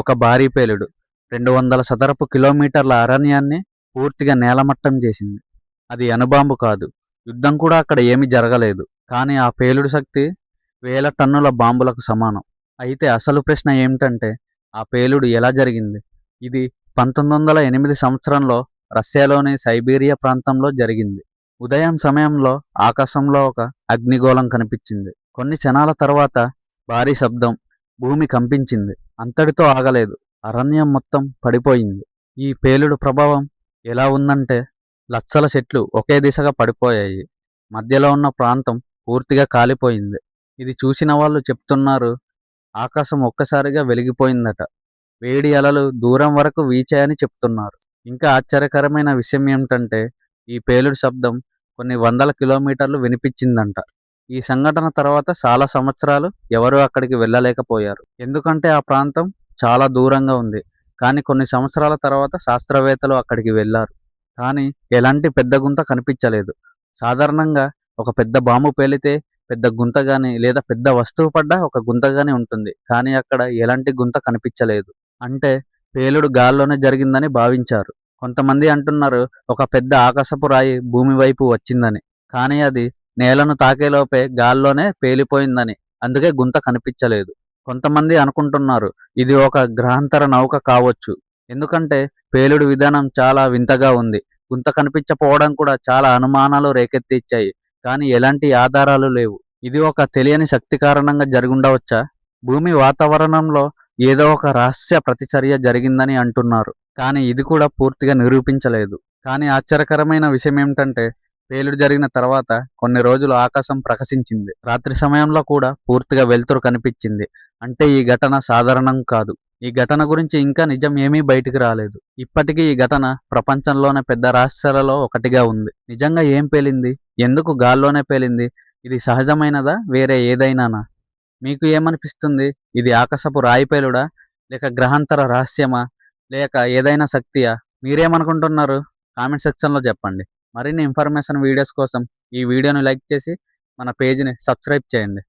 ఒక భారీ పేలుడు 200 చదరపు కిలోమీటర్ల అరణ్యాన్ని పూర్తిగా నేలమట్టం చేసింది. అది అణుబాంబు కాదు. యుద్ధం కూడా అక్కడ ఏమీ జరగలేదు. కానీ ఆ పేలుడు శక్తి వేల టన్నుల బాంబులకు సమానం. అయితే అసలు ప్రశ్న ఏమిటంటే ఆ పేలుడు ఎలా జరిగింది? ఇది 1908 సంవత్సరంలో రష్యాలోని సైబీరియా ప్రాంతంలో జరిగింది. ఉదయం సమయంలో ఆకాశంలో ఒక అగ్నిగోళం కనిపించింది. కొన్ని క్షణాల తర్వాత భారీ శబ్దం, భూమి కంపించింది. అంతటితో ఆగలేదు. అరణ్యం మొత్తం పడిపోయింది. ఈ పేలుడు ప్రభావం ఎలా ఉందంటే లక్షల చెట్లు ఒకే దిశగా పడిపోయాయి. మధ్యలో ఉన్న ప్రాంతం పూర్తిగా కాలిపోయింది. ఇది చూసిన వాళ్ళు చెప్తున్నారు, ఆకాశం ఒక్కసారిగా వెలిగిపోయిందట. వేడి అలలు దూరం వరకు వీచాయని చెప్తున్నారు. ఇంకా ఆశ్చర్యకరమైన విషయం ఏమిటంటే ఈ పేలుడు శబ్దం కొన్ని వందల కిలోమీటర్లు వినిపించిందంట. ఈ సంఘటన తర్వాత చాలా సంవత్సరాలు ఎవరూ అక్కడికి వెళ్ళలేకపోయారు. ఎందుకంటే ఆ ప్రాంతం చాలా దూరంగా ఉంది. కానీ కొన్ని సంవత్సరాల తర్వాత శాస్త్రవేత్తలు అక్కడికి వెళ్ళారు. కానీ ఎలాంటి పెద్ద గుంత కనిపించలేదు. సాధారణంగా ఒక పెద్ద బాంబు పేలితే పెద్ద గుంత గాని లేదా పెద్ద వస్తువు పడ్డా ఒక గుంత గాని ఉంటుంది. కానీ అక్కడ ఎలాంటి గుంత కనిపించలేదు. అంటే పేలుడు గాల్లోనే జరిగిందని భావించారు. కొంతమంది అంటున్నారు ఒక పెద్ద ఆకాశపు రాయి భూమి వైపు వచ్చిందని. కానీ అది నేలను తాకేలోపే గాల్లోనే పేలిపోయిందని. అందుకే గుంత కనిపించలేదు. కొంతమంది అనుకుంటున్నారు ఇది ఒక గ్రహాంతర నౌక కావచ్చు. ఎందుకంటే పేలుడు విధానం చాలా వింతగా ఉంది. గుంత కనిపించకపోవడం కూడా చాలా అనుమానాలు రేకెత్తిచ్చాయి. కానీ ఎలాంటి ఆధారాలు లేవు. ఇది ఒక తెలియని శక్తి కారణంగా జరుగుండవచ్చా? భూమి వాతావరణంలో ఏదో ఒక రహస్య ప్రతిచర్య జరిగిందని అంటున్నారు. కానీ ఇది కూడా పూర్తిగా నిరూపించలేదు. కానీ ఆశ్చర్యకరమైన విషయం ఏమిటంటే పేలుడు జరిగిన తర్వాత కొన్ని రోజులు ఆకాశం ప్రకాశించింది. రాత్రి సమయంలో కూడా పూర్తిగా వెలుతురు కనిపించింది. అంటే ఈ ఘటన సాధారణం కాదు. ఈ ఘటన గురించి ఇంకా నిజం ఏమీ బయటికి రాలేదు. ఇప్పటికీ ఈ ఘటన ప్రపంచంలోనే పెద్ద రహస్యాలలో ఒకటిగా ఉంది. నిజంగా ఏం పేలింది? ఎందుకు గాల్లోనే పేలింది? ఇది సహజమైనదా? వేరే ఏదైనానా? మీకు ఏమనిపిస్తుంది? ఇది ఆకాశపు రాయి పేలుడా? లేక గ్రహాంతర రహస్యమా? లేక ఏదైనా శక్తియా? మీరేమనుకుంటున్నారు? కామెంట్ సెక్షన్‌లో చెప్పండి. మరిన్ని ఇన్ఫర్మేషన్ వీడియోస్ కోసం ఈ వీడియోని లైక్ చేసి మన పేజ్‌ని సబ్స్క్రైబ్ చేయండి.